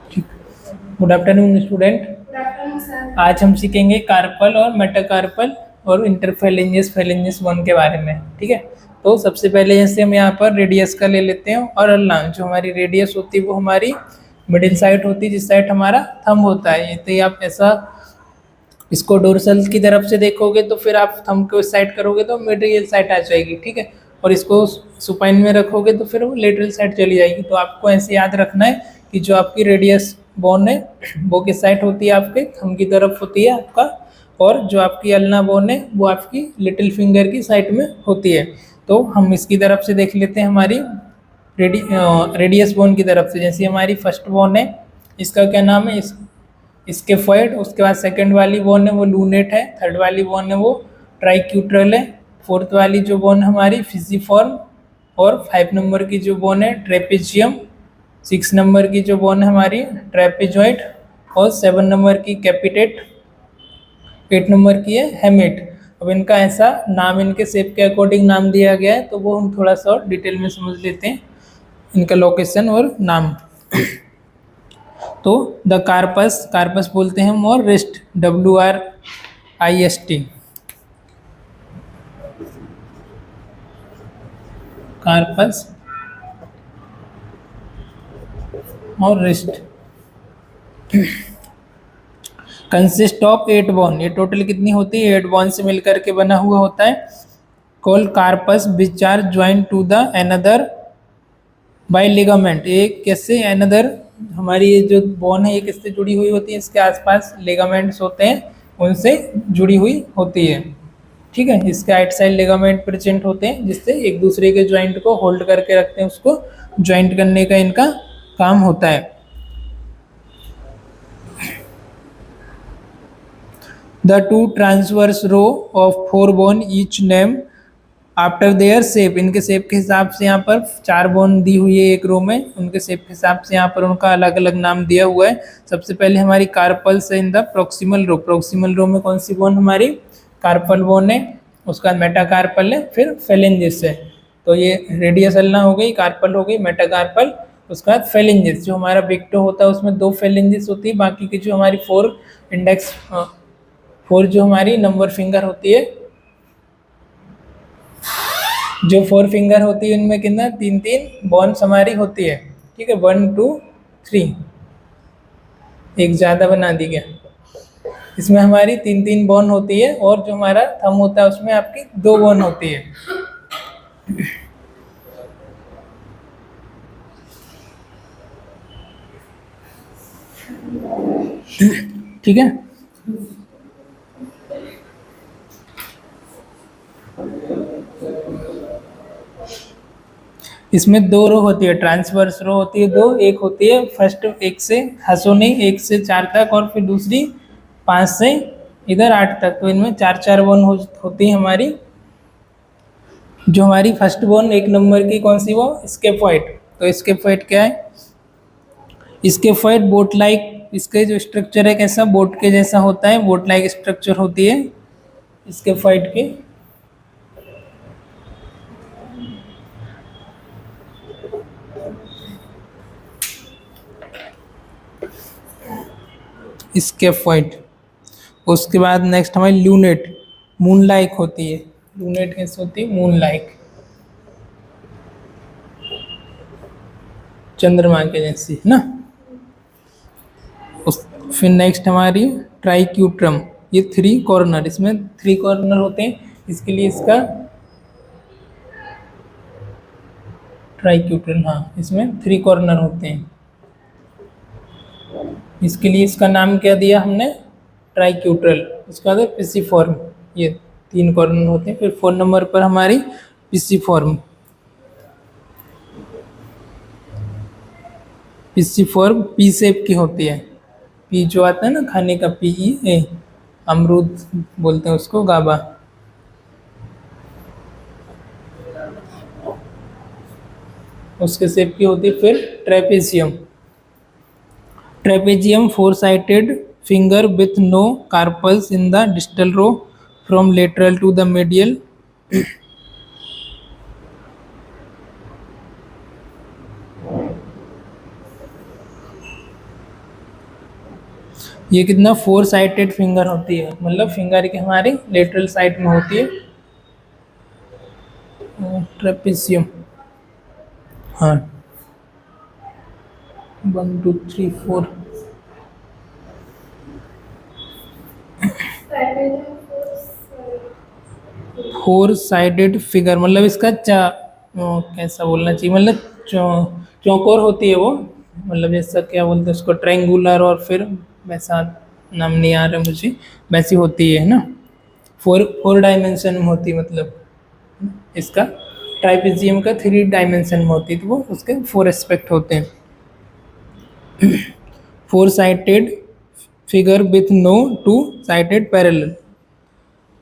Good afternoon student. आज हम सीखेंगे कार्पल और मेटाकार्पल और इंटरफेरेंजियस फेरेंजियस बोन के बारे में। ठीक है, तो सबसे पहले जैसे हम यहाँ पर रेडियस का ले लेते हैं और अल्ना। जो हमारी रेडियस होती है वो हमारी मिडिल साइड होती है, जिस साइड हमारा थंब होता है। तो ये आप ऐसा इसको डोर्सल की तरफ से देखोगे तो फिर आप थंब को इस साइड करोगे तो मिडिल साइड आ जाएगी। ठीक है, और इसको सुपाइन में रखोगे तो फिर वो लेटरल साइड चली जाएगी। तो आपको ऐसे याद रखना है कि जो आपकी रेडियस बोन है वो किस साइड होती है, आपके थंब की तरफ होती है आपका, और जो आपकी अल्ना बोन है वो आपकी लिटिल फिंगर की साइड में होती है। तो हम इसकी तरफ से देख लेते हैं हमारी रेडियस बोन की तरफ से। जैसे हमारी फर्स्ट बोन है, इसका क्या नाम है, इसके फॉइड। उसके बाद सेकंड वाली बोन है वो लूनेट है, थर्ड वाली बोन है वो ट्राइक्यूट्रल है, फोर्थ वाली जो बोन हमारी फिजिफॉर्म, और 5 नंबर की जो बोन है ट्रेपेजियम, 6 नंबर की जो बोन है हमारी ट्रेपेजॉइड, और 7 नंबर की कैपिटेट, 8 नंबर की है हेमेट। अब इनका ऐसा नाम इनके शेप के अकॉर्डिंग नाम दिया गया है, तो वो हम थोड़ा सा और डिटेल में समझ लेते हैं इनका लोकेशन और नाम। तो द कार्पस, कार्पस बोलते हैं हम, और रिस्ट, WRIST, कार्पस और रिस्ट कंसिस्ट ऑफ 8 बोन। ये टोटल कितनी होती है, 8 बोन से मिलकर के बना हुआ होता है। Call carpus which are join to the another by ligament. ये कैसे अनदर, हमारी ये जो बोन है ये किससे जुड़ी हुई होती है, इसके आसपास लिगामेंट्स होते हैं उनसे जुड़ी हुई होती है। ठीक है, इसके आइट साइड लिगामेंट प्रेजेंट होते हैं जिससे एक दूसरे के ज्वाइंट को होल्ड करके रखते हैं, उसको ज्वाइंट करने का इनका काम होता है। The two transverse row of 4 bone each name after their shape. इनके शेप के हिसाब से यहाँ पर 4 बोन दी हुई है एक रो में, उनके शेप के हिसाब से यहाँ पर उनका अलग अलग नाम दिया हुआ है। सबसे पहले हमारी कार्पल्स है in the proximal row. Proximal row में कौन सी बोन हमारी कार्पल बोन है, उसका मेटाकार्पल है, फिर फेलेंजिस है। तो ये रेडियस अल्ना हो गई, कार्पल हो गई, मेटाकार्पल। उसके बाद फेलेंजिस, जो हमारा बिग टो होता है उसमें 2 फेलेंजिस होती है, बाकी की जो हमारी 4 जो हमारी नंबर फिंगर होती है, जो 4 फिंगर होती है उनमें कितना 3 बॉन्स हमारी होती है। ठीक है, 1 2 3, एक ज़्यादा बना दी गया। इसमें हमारी 3 बॉन होती है, और जो हमारा थंब होता है उसमें आपकी 2 बॉन होती है। ठीक है, इसमें 2 रो होती है, ट्रांसवर्स रो होती है 2, एक होती है फर्स्ट 1 से हसोनी 1 से 4 तक, और फिर दूसरी 5 से इधर 8 तक। तो इनमें 4 बोन होती है हमारी। जो हमारी फर्स्ट बोन 1 नंबर की कौन सी, वो स्केफॉइड। तो स्केफॉइड क्या है, स्केफॉइड बोट लाइक, इसके जो स्ट्रक्चर है कैसा, बोट के जैसा होता है, बोट लाइक स्ट्रक्चर होती है स्केफॉइड के। स्केफॉइड। उसके बाद नेक्स्ट हमारी लूनेट, मून लाइक होती है। लूनेट कैसे होती है, मून लाइक, चंद्रमा के जैसी है ना। फिर नेक्स्ट हमारी ट्राइक्यूट्रम, ये 3 कॉर्नर, इसमें 3 कॉर्नर होते हैं, इसके लिए इसका ट्राइक्यूट्रम, हाँ इसमें 3 कॉर्नर होते हैं, इसके लिए इसका नाम क्या दिया हमने, ट्राइक्यूट्रल। उसके बाद पिसिफॉर्म, ये 3 कॉर्नर होते हैं। फिर 4 नंबर पर हमारी पिसिफॉर्म, पिसिफॉर्म पी शेप की होती है। पी जो आता है ना खाने का, PE, अमरूद बोलते हैं उसको, गाबा। उसके शेप की होती है। फिर trapezium, trapezium 4 sided finger with no carpals in the distal row from lateral to the medial। ये कितना 4 साइडेड फिंगर होती है, मतलब फिंगर की हमारी लेटरल साइड में होती है ट्रेपेजियम। हाँ 1 2 3 4 4 साइडेड फिगर, मतलब इसका कैसा बोलना चाहिए, मतलब चौकोर होती है वो, मतलब जैसा क्या बोलते हैं उसको, ट्रायंगुलर, और फिर वैसा नाम नहीं आ रहा मुझे, वैसी होती है ना, 4 डायमेंशन में होती है, मतलब इसका ट्राइपेजियम का 3 डायमेंशन में होती है, तो वो उसके 4 एस्पेक्ट होते हैं। 4 sided figure with no 2 sided parallel,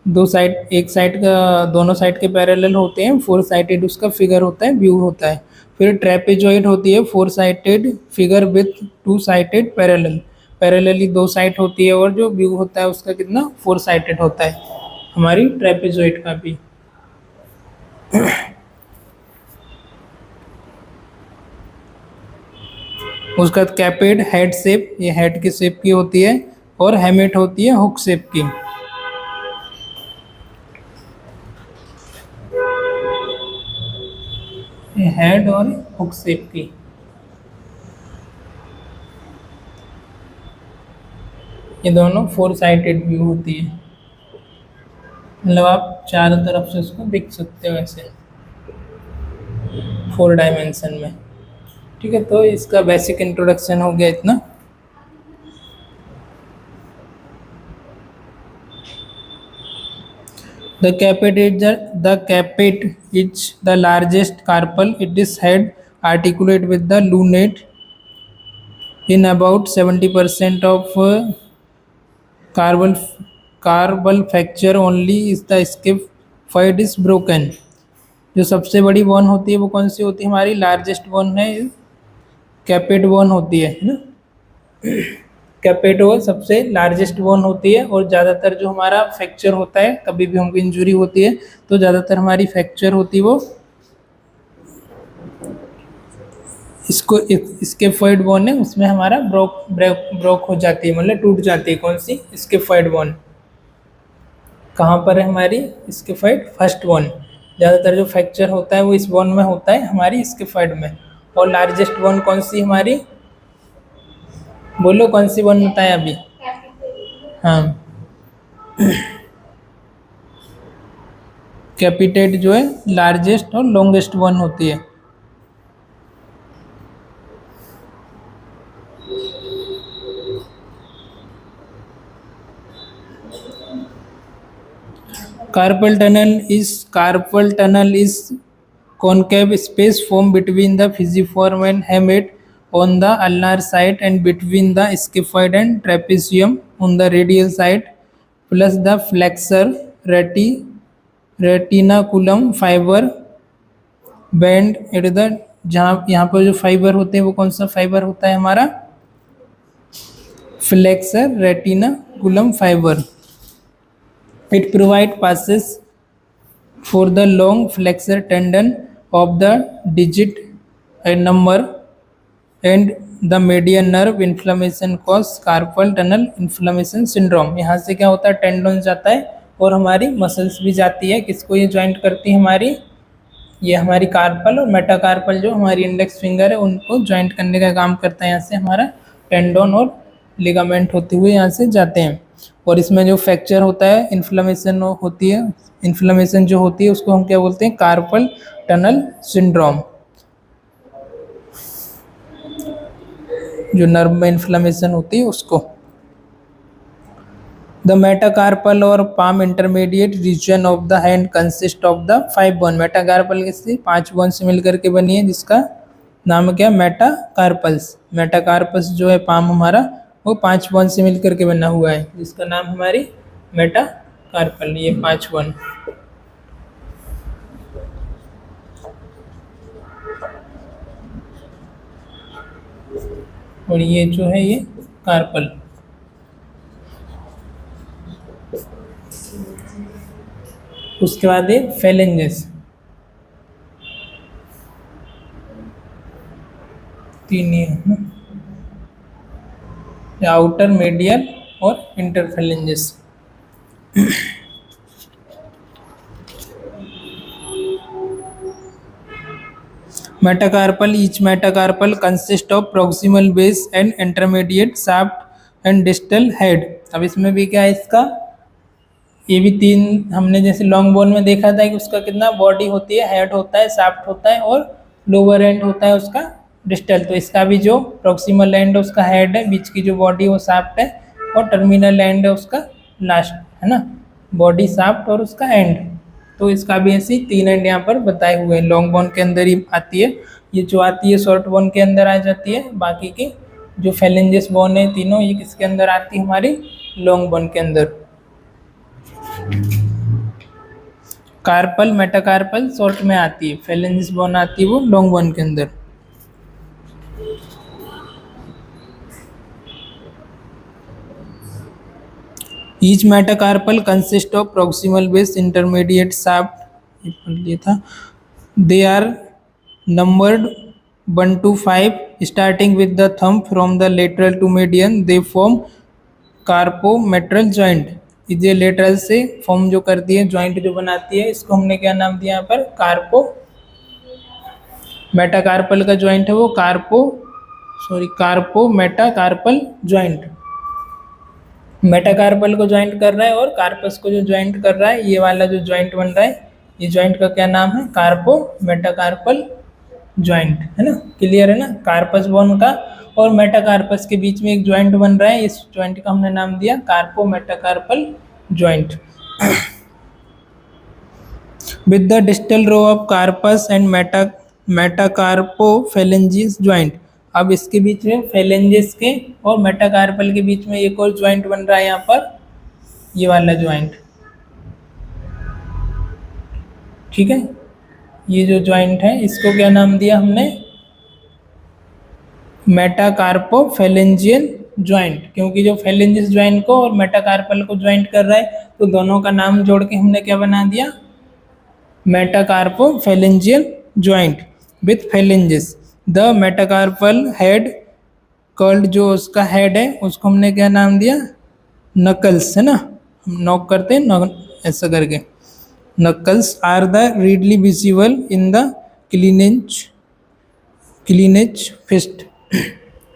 दो साइड, एक साइड का दोनों साइड के पैरेलल होते हैं, 4 साइडेड उसका फिगर होता है, व्यू होता है। फिर ट्रेपेजॉइड होती है 4 sided figure with 2 sided parallel, parallelly 2 side होती है, और जो व्यू होता है उसका कितना 4 साइडेड होता है हमारी ट्रेपेजॉइड का भी। उसका कैपेड हेड शेप, ये हेड की शेप की होती है, और हेमेट होती है हुक शेप की। ये हेड और हुक शेप की, ये दोनों 4 साइडेड व्यू होती है, मतलब आप चारों तरफ से उसको देख सकते हो ऐसे 4 डायमेंशन में। ठीक है, तो इसका बेसिक इंट्रोडक्शन हो गया इतना। The capit is the largest carpal. It is head articulate with the lunate. In about 70% of carpal carpal fracture only is the scaphoid is broken. जो सबसे बड़ी बोन होती है वो कौन सी होती है, हमारी लार्जेस्ट बोन है, कैपेट बोन होती है ना। कैपेट बोन सबसे लार्जेस्ट बोन होती है, और ज़्यादातर जो हमारा फ्रैक्चर होता है, कभी भी हमको इंजरी होती है तो ज़्यादातर हमारी फ्रैक्चर होती है वो इसको स्केफॉइड बोन है, उसमें हमारा ब्रोक हो जाती है, मतलब टूट जाती है। कौन सी स्केफॉइड बोन, कहाँ पर है हमारी स्केफॉइड, फर्स्ट बोन। ज़्यादातर जो फ्रैक्चर होता है वो इस बोन में होता है हमारी स्केफॉइड में। और लार्जेस्ट बोन कौन सी हमारी, बोलो कौन सी बोन बताए अभी। हाँ कैपिटेट जो है लार्जेस्ट और लॉन्गेस्ट बोन होती है। Carpal tunnel is concave space formed between the pisiform and hamate on the ulnar side, and between the scaphoid and trapezium on the radial side, plus the flexor retinaculum fiber band at the, जहाँ यहाँ पर जो fibre होते हैं वो कौन सा fibre होता है हमारा, flexor retinaculum fibre. It provides passes for the long flexor tendon of the digit number and the median nerve inflammation cause carpal tunnel inflammation syndrome। यहाँ से क्या होता है, टेंडन जाता है और हमारी मसल्स भी जाती है। किसको ये ज्वाइंट करती है हमारी, ये हमारी कार्पल और मेटाकार्पल जो हमारी इंडेक्स फिंगर है उनको ज्वाइंट करने का काम करता है। यहाँ से हमारा टेंडन और लिगामेंट होते हुए यहाँ से जाते हैं। और इसमें जो फ्रैक्चर होता है, इन्फ्लेमेशन होती है, इन्फ्लेमेशन जो होती है उसको हम क्या बोलते हैं, कार्पल टनल सिंड्रोम। जो नर्व में इन्फ्लेमेशन होती है उसको। द मेटाकार्पल और palm intermediate region of the hand consist of the 5 bone. Metacarpal किससे, 5 बोन से मिलकर के बनी है, जिसका नाम क्या, मेटाकार्पल्स। मेटाकार्पस जो है पाम हमारा, वो 5 बोन से मिलकर के बना हुआ है, जिसका नाम हमारी मेटाकार्पल, ये 5 बोन। और ये जो है ये कार्पल। उसके बाद है फेलेंजेस, 3 ये है। आउटर मेडियल और इंटरफेरेंजिस। Metacarpal, each metacarpal consists of proximal base and intermediate shaft and distal head। अब इसमें भी क्या है इसका, ये भी तीन, हमने जैसे लॉन्ग बोन में देखा था कि उसका कितना बॉडी होती है, हेड होता है, शाफ्ट होता है और लोअर एंड होता है उसका डिस्टल। तो इसका भी जो प्रॉक्सिमल एंड उसका हेड है, बीच की जो बॉडी वो शाफ्ट है, और टर्मिनल एंड है उसका लास्ट, है ना, बॉडी शाफ्ट और उसका एंड। तो इसका भी ऐसी तीन एंड यहाँ पर बताए हुए हैं। लॉन्ग बोन के अंदर ही आती है, ये जो आती है शॉर्ट बोन के अंदर आ जाती है। बाकी की जो फेलेंजिस बोन है तीनों, ये किसके अंदर आती है, हमारी लॉन्ग बोन के अंदर। कार्पल मेटाकार्पल शॉर्ट में आती है, फेलेंजिस बोन आती है वो लॉन्ग बोन के अंदर। Each metacarpal consist of proximal base intermediate shaft, ये पढ़ लिया था। They are numbered 1 to 5 starting with the thumb from the lateral to median. They form carpometacarpal joint. ये लेटरल से फॉर्म जो करती है, जॉइंट जो बनाती है, इसको हमने क्या नाम दिया यहाँ पर, कार्पो। मेटाकार्पल का जॉइंट है वो कार्पो मेटाकार्पल जॉइंट। मेटाकार्पल को ज्वाइंट कर रहा है और कार्पस को जो ज्वाइंट कर रहा है, ये वाला जो ज्वाइंट बन रहा है, ये ज्वाइंट का क्या नाम है, कार्पो मेटाकार्पल ज्वाइंट, है ना। क्लियर है ना। कार्पस बोन का और मेटाकार्पस के बीच में एक ज्वाइंट बन रहा है, इस ज्वाइंट का हमने नाम दिया carpometacarpal joint. With the distal row of carpus and metacarpophalangeal joint. अब इसके बीच में फेलेंजिस के और मेटाकार्पल के बीच में एक और ज्वाइंट बन रहा है यहाँ पर, ये वाला ज्वाइंट, ठीक है। ये जो ज्वाइंट है इसको क्या नाम दिया हमने, मेटाकार्पोफेलेंजियन ज्वाइंट, क्योंकि जो फेलेंजिस ज्वाइंट को और मेटाकार्पल को ज्वाइंट कर रहा है, तो दोनों का नाम जोड़ के हमने क्या बना दिया, metacarpophalangeal joint with phalanges. The metacarpal head curled, जो उसका हेड है उसको हमने क्या नाम दिया, नकल्स, है ना। हम नॉक करते हैं ऐसा करके, knuckles are the readily visible in the clenched fist.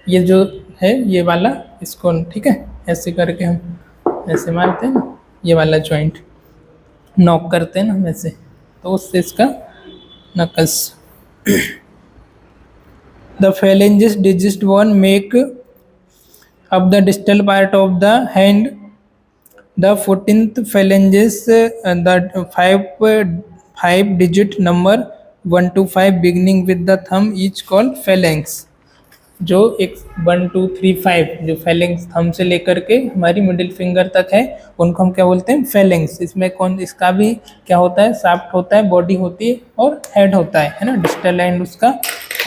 ये जो है ये वाला, इसको ठीक है ऐसे करके हम ऐसे मारते हैं ना, ये वाला जॉइंट नॉक करते हैं ना हम ऐसे, तो उससे इसका knuckles. The phalanges digest bone make up the distal part of the hand. The 14th phalanges, the five digit number 1 to 5 beginning with the thumb, each called phalanx। जो एक 1 2 3 5 जो फेलेंग्स थंब से लेकर के हमारी मिडिल फिंगर तक है, उनको हम क्या बोलते हैं, फेलेंग्स। इसमें कौन, इसका भी क्या होता है, शाफ्ट होता है, बॉडी होती है और हेड होता है ना, डिस्टल एंड उसका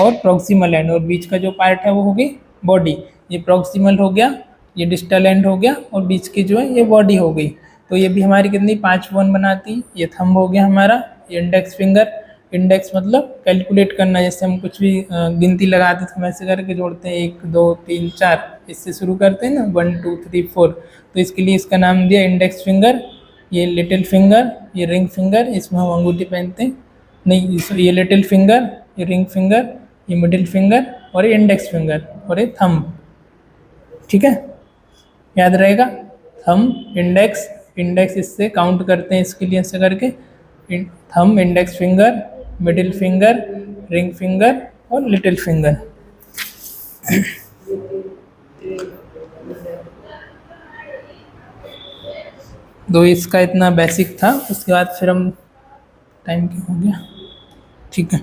और प्रॉक्सिमल एंड, और बीच का जो पार्ट है वो होगी बॉडी। ये प्रॉक्सिमल हो गया, ये डिस्टल एंड हो गया, और बीच की जो है ये बॉडी हो गई। तो ये भी हमारी कितनी 5 बोन बनाती। ये थंब हो गया हमारा, ये इंडेक्स फिंगर, इंडेक्स मतलब कैलकुलेट करना, जैसे हम कुछ भी गिनती लगाते थे हम ऐसे करके जोड़ते हैं 1 2 3 4, इससे शुरू करते हैं ना 1 2 3 4। तो इसके लिए इसका नाम दिया इंडेक्स फिंगर। ये लिटिल फिंगर, ये रिंग फिंगर, इसमें हम अंगूठी पहनते हैं नहीं, ये लिटिल फिंगर, ये रिंग फिंगर, ये मिडिल फिंगर और ये इंडेक्स फिंगर और ये थंब, ठीक है, याद रहेगा। थंब इंडेक्स, इंडेक्स इससे काउंट करते हैं, इसके लिए ऐसे करके thumb, index finger, middle finger, ring finger और लिटिल फिंगर। तो इसका इतना बेसिक था। उसके बाद फिर हम, टाइम क्या हो गया, ठीक है।